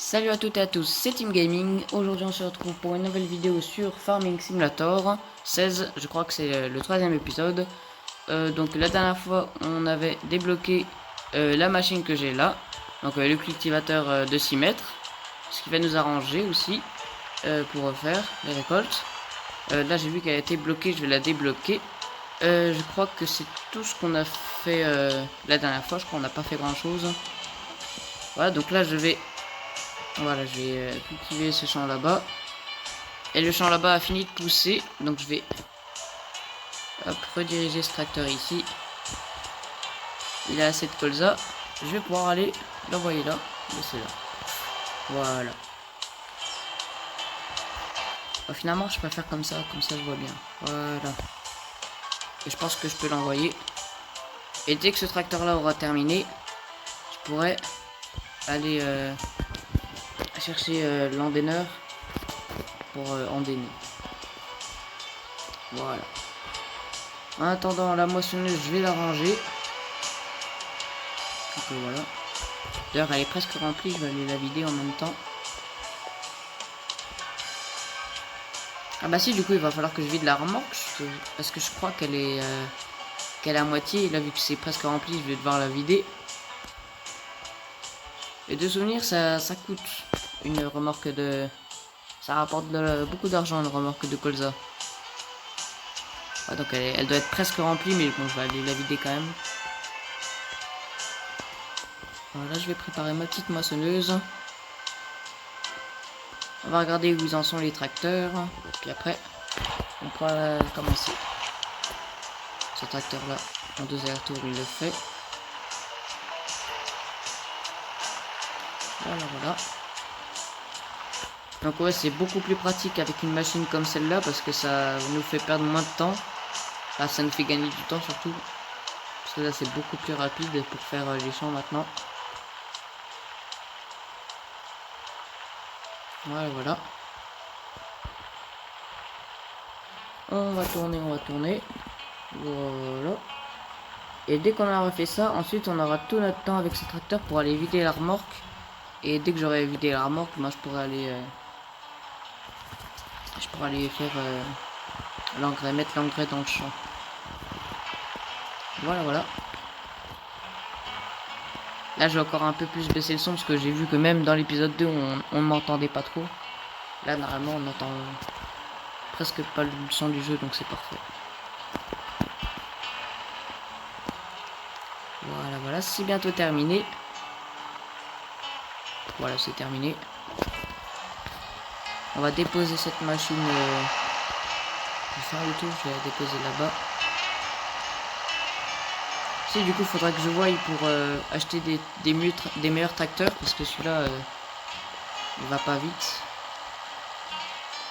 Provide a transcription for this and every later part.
Salut à toutes et à tous, c'est Team Gaming. Aujourd'hui on se retrouve pour une nouvelle vidéo sur Farming Simulator 16, je crois que c'est le troisième épisode. Donc la dernière fois on avait débloqué la machine que j'ai là, donc le cultivateur de 6 mètres, ce qui va nous arranger aussi pour faire les récoltes. Là j'ai vu qu'elle a été bloquée, je vais la débloquer. Je crois que c'est tout ce qu'on a fait la dernière fois, je crois qu'on n'a pas fait grand chose. Voilà, donc là je vais cultiver ce champ là-bas. Et le champ là-bas a fini de pousser. Donc je vais rediriger ce tracteur ici. Il a assez de colza. Je vais pouvoir aller l'envoyer là. Laisser là. Voilà. Finalement, je préfère comme ça je vois bien. Voilà. Et je pense que je peux l'envoyer. Et dès que ce tracteur là aura terminé, je pourrais aller chercher l'endaineur pour endainer. Voilà. En attendant, la moissonneuse, je vais la ranger. Donc voilà. D'ailleurs, elle est presque remplie, je vais aller la vider en même temps. Ah bah si, du coup, il va falloir que je vide la remorque, parce que je crois qu'elle est à moitié. Et là, vu que c'est presque rempli, je vais devoir la vider. Et de souvenir, ça coûte une remorque de... Ça rapporte beaucoup d'argent, une remorque de colza. Ah, donc elle doit être presque remplie, mais bon, je vais aller la vider quand même. Voilà, je vais préparer ma petite moissonneuse. On va regarder où en sont les tracteurs. Puis après, on pourra commencer. Ce tracteur là, en 2 allers-retours, il le fait. Voilà. Donc ouais, c'est beaucoup plus pratique avec une machine comme celle-là parce que ça nous fait perdre moins de temps. Enfin, ça nous fait gagner du temps surtout. Parce que là, c'est beaucoup plus rapide pour faire les champs maintenant. Voilà. On va tourner. Voilà. Et dès qu'on aura fait ça, ensuite on aura tout notre temps avec ce tracteur pour aller vider la remorque. Et dès que j'aurai vidé la remorque, moi je pourrai aller faire l'engrais, mettre l'engrais dans le champ. Voilà. Là j'ai encore un peu plus baissé le son parce que j'ai vu que même dans l'épisode 2 on ne m'entendait pas trop. Là normalement on entend presque pas le son du jeu, donc c'est parfait. Voilà, c'est bientôt terminé. Voilà, c'est terminé. On va déposer cette machine. Je vais faire le tour, je vais la déposer là-bas. Si, du coup, il faudra que je voie pour acheter des meilleurs tracteurs parce que celui-là, il va pas vite.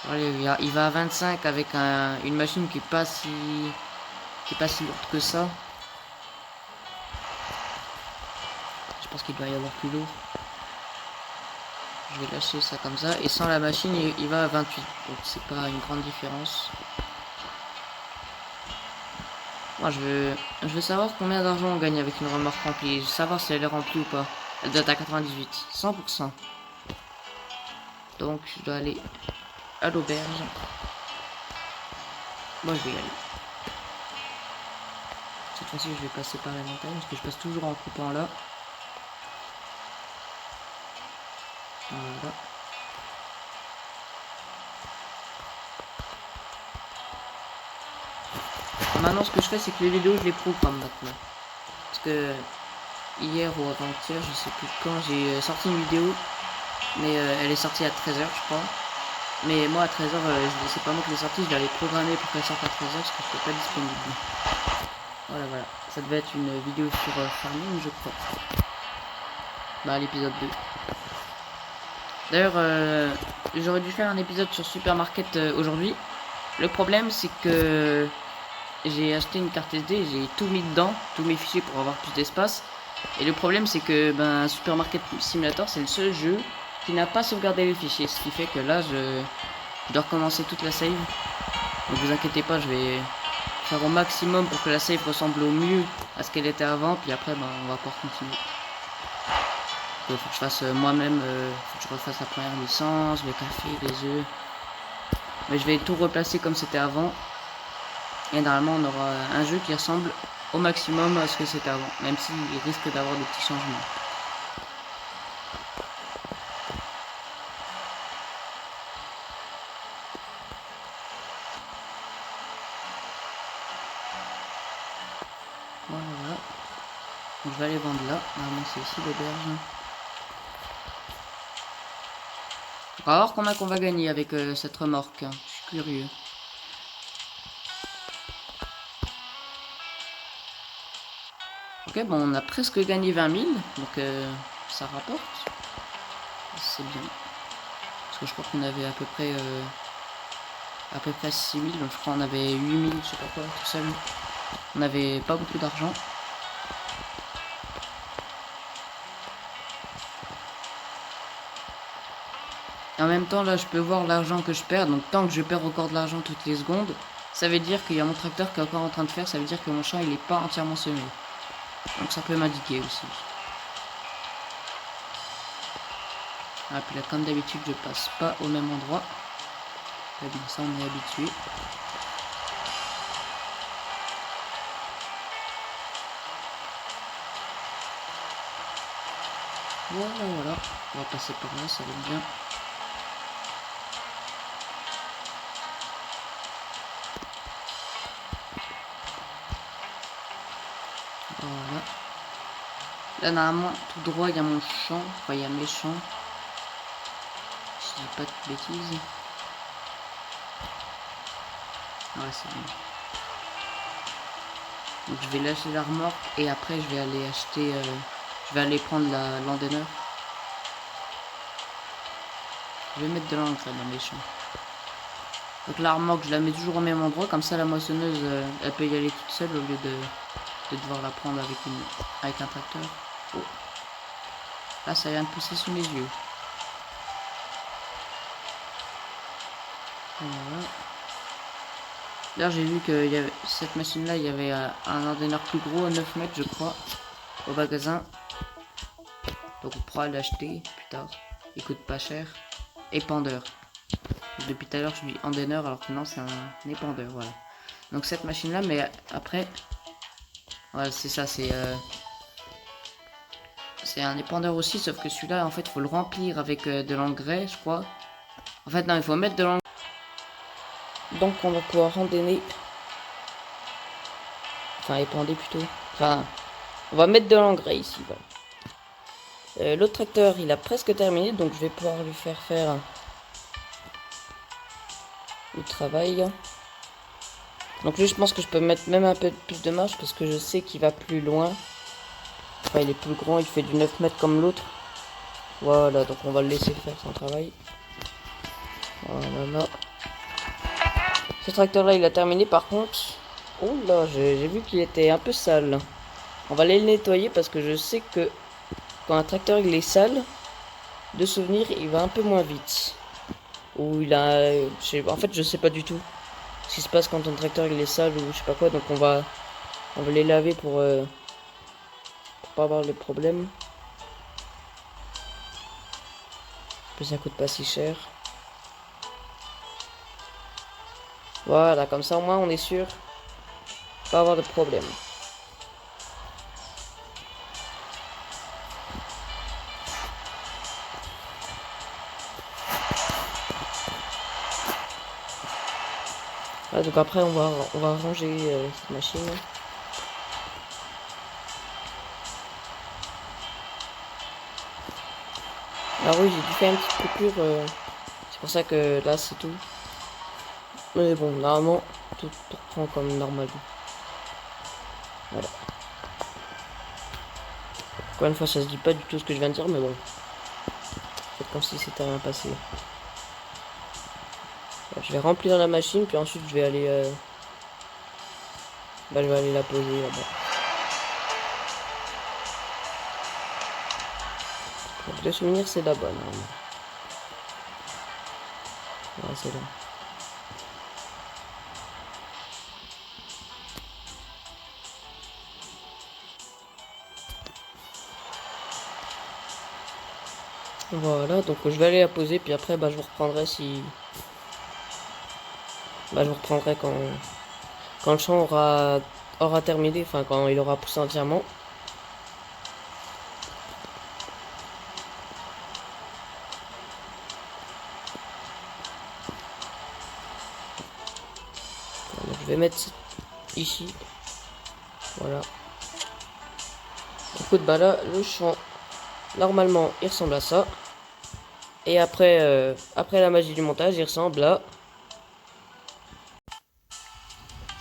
Allez, il va à 25 avec une machine qui est pas si lourde que ça. Je pense qu'il doit y avoir plus lourd. Je vais lâcher ça comme ça. Et sans la machine, il va à 28. Donc c'est pas une grande différence. Moi, je veux savoir combien d'argent on gagne avec une remorque remplie. Je veux savoir si elle est remplie ou pas. Elle doit être à 98. 100%. Donc je dois aller à l'auberge. Moi, je vais y aller. Cette fois-ci, je vais passer par la montagne parce que je passe toujours en coupant là. Voilà. Maintenant, ce que je fais, c'est que les vidéos, je les programme maintenant. Parce que hier ou avant-hier, je sais plus quand, j'ai sorti une vidéo. Mais elle est sortie à 13h, je crois. Mais moi, à 13h, c'est pas moi qui l'ai sortie, je l'avais programmée pour qu'elle sorte à 13h parce que je n'étais pas disponible. Voilà. Ça devait être une vidéo sur Farming, je crois. Bah, l'épisode 2. D'ailleurs, j'aurais dû faire un épisode sur Supermarket aujourd'hui. Le problème, c'est que j'ai acheté une carte SD, j'ai tout mis dedans, tous mes fichiers pour avoir plus d'espace. Et le problème, c'est que Supermarket Simulator, c'est le seul jeu qui n'a pas sauvegardé les fichiers. Ce qui fait que là, je dois recommencer toute la save. Donc vous inquiétez pas, je vais faire au maximum pour que la save ressemble au mieux à ce qu'elle était avant. Puis après, on va pouvoir continuer. il faut que je fasse moi-même, faut que je refasse la première licence, le café, les œufs. Mais je vais tout replacer comme c'était avant. Et normalement on aura un jeu qui ressemble au maximum à ce que c'était avant, même s'il risque d'avoir des petits changements. Voilà. Donc, je vais aller vendre là. Normalement c'est ici l'auberge. On va voir combien qu'on va gagner avec cette remorque. Je suis curieux. Ok, bon, on a presque gagné 20 000, donc ça rapporte. C'est bien. Parce que je crois qu'on avait à peu près 6 000, donc je crois qu'on avait 8 000, je sais pas quoi, tout seul. On n'avait pas beaucoup d'argent. Et en même temps, là, je peux voir l'argent que je perds. Donc, tant que je perds encore de l'argent toutes les secondes, ça veut dire qu'il y a mon tracteur qui est encore en train de faire. Ça veut dire que mon champ, il est pas entièrement semé. Donc, ça peut m'indiquer aussi. Ah, puis là, comme d'habitude, je passe pas au même endroit. Là, bien, ça, on est habitué. Voilà. On va passer par là, ça va être bien. Voilà. Là, normalement, tout droit, il y a mon champ. Enfin, il y a mes champs. Si je dis pas de bêtises. Ouais, c'est bon. Donc, je vais lâcher la remorque et après, je vais aller acheter... je vais aller prendre la l'endeneur. Je vais mettre de l'engrais dans mes champs. Donc la remorque, je la mets toujours au même endroit. Comme ça, la moissonneuse, elle peut y aller toute seule au lieu de devoir la prendre avec un tracteur. Oh. Là, ça vient de pousser sous mes yeux. Voilà. D'ailleurs, j'ai vu que cette machine-là, il y avait un endeneur plus gros, à 9 mètres, je crois, au magasin. Donc on pourra l'acheter plus tard. Il coûte pas cher. Épandeur. Depuis tout à l'heure, je dis endeneur, alors que non, c'est un épandeur, voilà. Donc cette machine-là, mais après... Voilà, c'est ça, c'est un épandeur aussi, sauf que celui-là, en fait, il faut le remplir avec de l'engrais, je crois. En fait, non, il faut mettre de l'engrais. Donc, on va pouvoir randonner. Enfin, épander plutôt. Enfin, on va mettre de l'engrais ici, voilà. L'autre tracteur, il a presque terminé, donc je vais pouvoir lui faire le travail. Donc lui, je pense que je peux mettre même un peu plus de marge, parce que je sais qu'il va plus loin. Enfin, il est plus grand, il fait du 9 mètres comme l'autre. Voilà, donc on va le laisser faire son travail. Voilà. Ce tracteur là il a terminé par contre. Oh là, j'ai vu qu'il était un peu sale. On va aller le nettoyer parce que je sais que quand un tracteur il est sale, de souvenir il va un peu moins vite. Ou il a... en fait je sais pas du tout ce qui se passe quand un tracteur il est sale ou je sais pas quoi. Donc on va les laver pour pas avoir les problèmes. Puis ça coûte pas si cher. Voilà, comme ça au moins on est sûr de pas avoir de problème. Voilà, donc après on va ranger cette machine. Alors oui, j'ai dû faire une petite coupure, c'est pour ça que là c'est tout. Mais bon, normalement, tout reprend comme normalement. Voilà. Encore une fois, ça se dit pas du tout ce que je viens de dire, mais bon. C'est comme si c'était rien passé. Alors, je vais remplir la machine, puis ensuite je vais aller... je vais aller la poser là-bas. Donc le souvenir, c'est là-bas, normalement. Ouais, c'est là. Voilà, donc je vais aller la poser, puis après je vous reprendrai si... je vous reprendrai quand le champ aura terminé, enfin quand il aura poussé entièrement. Donc, je vais mettre ici. Voilà. Écoute, bah là, le champ, normalement, il ressemble à ça. Et après, après la magie du montage, il ressemble à...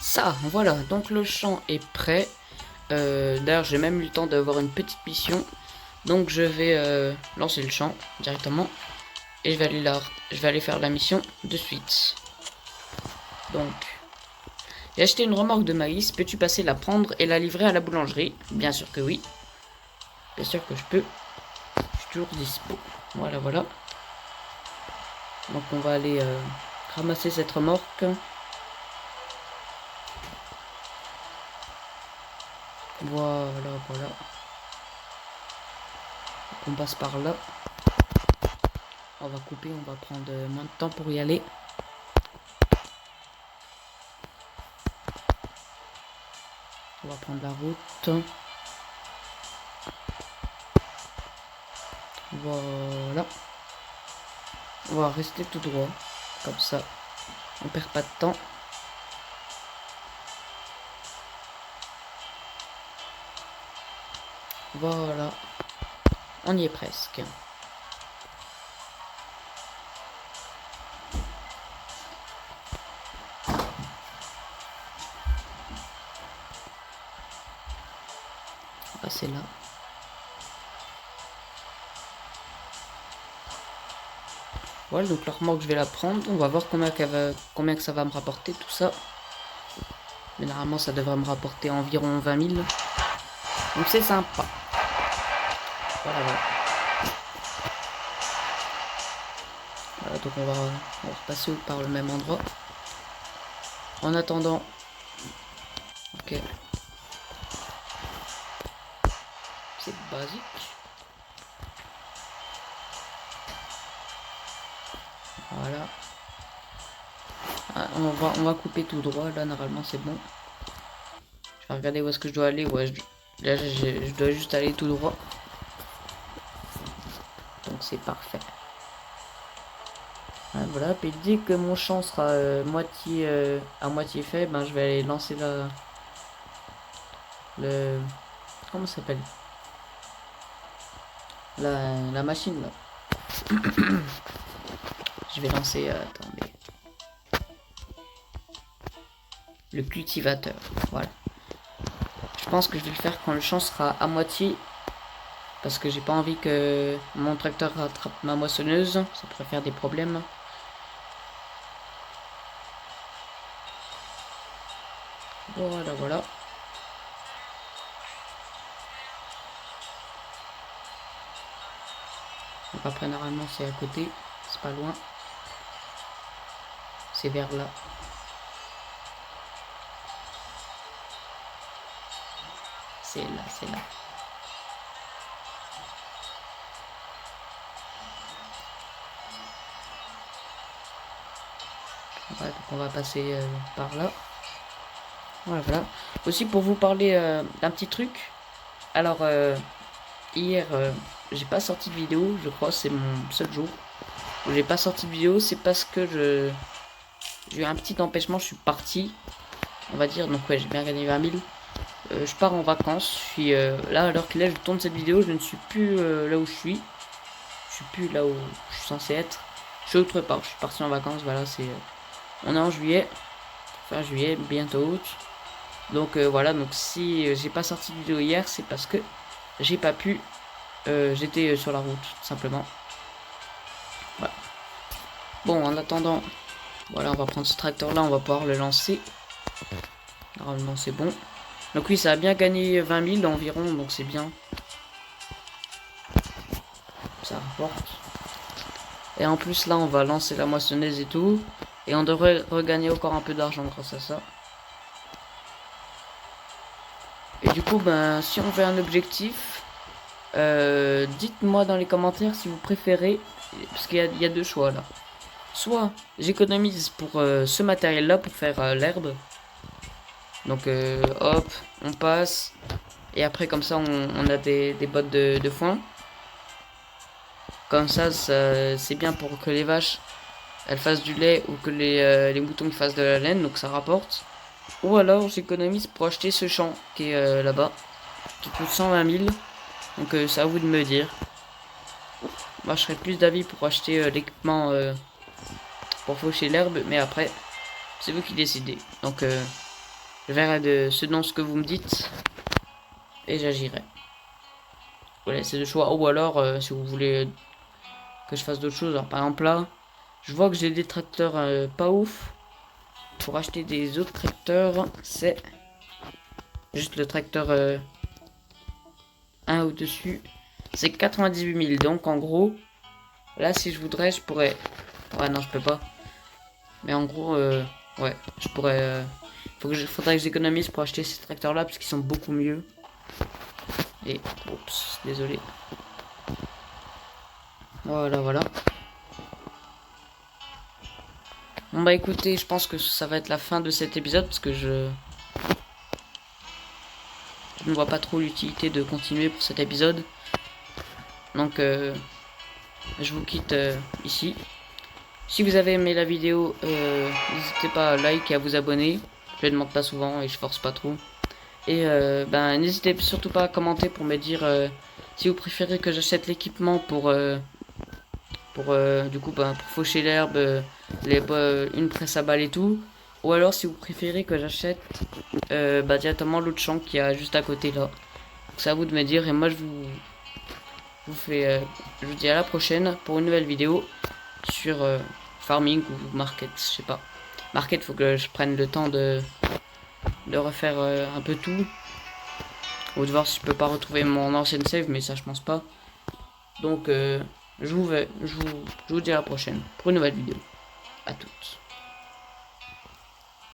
ça, voilà. Donc le champ est prêt. D'ailleurs, j'ai même eu le temps d'avoir une petite mission. Donc je vais lancer le champ directement. Et je vais aller faire la mission de suite. Donc, j'ai acheté une remorque de maïs. Peux-tu passer la prendre et la livrer à la boulangerie? Bien sûr que oui. Bien sûr que je peux. Je suis toujours dispo. Voilà, voilà. Donc on va aller ramasser cette remorque. Voilà, voilà. Donc on passe par là. On va couper, on va prendre moins de temps pour y aller. On va prendre la route. Voilà. On va rester tout droit. Comme ça. On perd pas de temps. Voilà. On y est presque. On va passer là. Voilà, donc la remorque, je vais la prendre. On va voir combien que ça va me rapporter tout ça. Mais normalement, ça devrait me rapporter environ 20 000. Donc c'est sympa. Voilà, voilà. Voilà, donc on va repasser par le même endroit. En attendant... ok. C'est basique. Voilà. Ah, on va couper tout droit. Là, normalement, c'est bon. Je vais regarder où est-ce que je dois aller. Ouais, là, je dois juste aller tout droit. Donc, c'est parfait. Ah, voilà. Puis, dès que mon champ sera à moitié fait, ben, je vais aller lancer comment ça s'appelle? La machine, là. Je vais lancer... attendez. Le cultivateur. Voilà. Je pense que je vais le faire quand le champ sera à moitié. Parce que j'ai pas envie que mon tracteur rattrape ma moissonneuse. Ça pourrait faire des problèmes. Voilà, voilà. Donc après, normalement, c'est à côté. C'est pas loin. C'est vers là. C'est là, c'est là. Voilà, donc on va passer par là. Voilà, voilà. Aussi pour vous parler d'un petit truc. Alors, hier, j'ai pas sorti de vidéo. Je crois c'est mon seul jour où j'ai pas sorti de vidéo. C'est parce que j'ai eu un petit empêchement. Je suis parti, on va dire. Donc ouais, j'ai bien gagné 20 000. Je pars en vacances. Je suis là, alors que là je tourne cette vidéo, je ne suis plus là où je suis. Je suis plus là où je suis censé être. Je suis autre part. Je suis parti en vacances. Voilà, on est en juillet. Fin juillet, bientôt août. Donc voilà, donc si j'ai pas sorti de vidéo hier, c'est parce que j'ai pas pu. J'étais sur la route, tout simplement. Voilà. Bon, en attendant, voilà, on va prendre ce tracteur là, on va pouvoir le lancer. Normalement, c'est bon. Donc oui, ça a bien gagné 20 000 environ, donc c'est bien. Ça rapporte. Et en plus, là, on va lancer la moissonneuse et tout. Et on devrait regagner encore un peu d'argent grâce à ça. Et du coup, ben, si on fait un objectif, Dites-moi dans les commentaires si vous préférez, parce qu'il y a deux choix là. Soit j'économise pour ce matériel là pour faire l'herbe. Donc hop, on passe. Et après comme ça on a des bottes de foin. Comme ça, c'est bien pour que les vaches elles fassent du lait ou que les moutons ils fassent de la laine, donc ça rapporte. Ou alors j'économise pour acheter ce champ qui est là-bas, qui coûte 120 000. Donc c'est à vous de me dire. Moi je serais plus d'avis pour acheter l'équipement pour faucher l'herbe, mais après c'est vous qui décidez. Donc je verrai de ce dont ce que vous me dites et j'agirai. Voilà, c'est le choix. Ou alors si vous voulez que je fasse d'autres choses, alors par exemple là, je vois que j'ai des tracteurs pas ouf. Pour acheter des autres tracteurs, c'est juste le tracteur 1 au-dessus. C'est 98 000. Donc en gros, là si je voudrais, je pourrais... Ouais non, je peux pas. Mais en gros, ouais, je pourrais... Faudrait que j'économise pour acheter ces tracteurs là parce qu'ils sont beaucoup mieux. Et... Oups, désolé. Voilà, voilà. Bon bah écoutez, je pense que ça va être la fin de cet épisode parce que je ne vois pas trop l'utilité de continuer pour cet épisode. Donc je vous quitte ici. Si vous avez aimé la vidéo, n'hésitez pas à like et à vous abonner. Je le demande pas souvent et je force pas trop. Et ben n'hésitez surtout pas à commenter pour me dire si vous préférez que j'achète l'équipement pour du coup ben, pour faucher l'herbe, une presse à balles et tout. Ou alors si vous préférez que j'achète directement l'autre champ qui a juste à côté là. C'est à vous de me dire et moi je vous dis à la prochaine pour une nouvelle vidéo sur farming ou market, je sais pas. Market, faut que je prenne le temps de refaire un peu tout. Ou de voir si je peux pas retrouver mon ancienne save, mais ça je pense pas. Donc je vous dis à la prochaine pour une nouvelle vidéo. À toutes.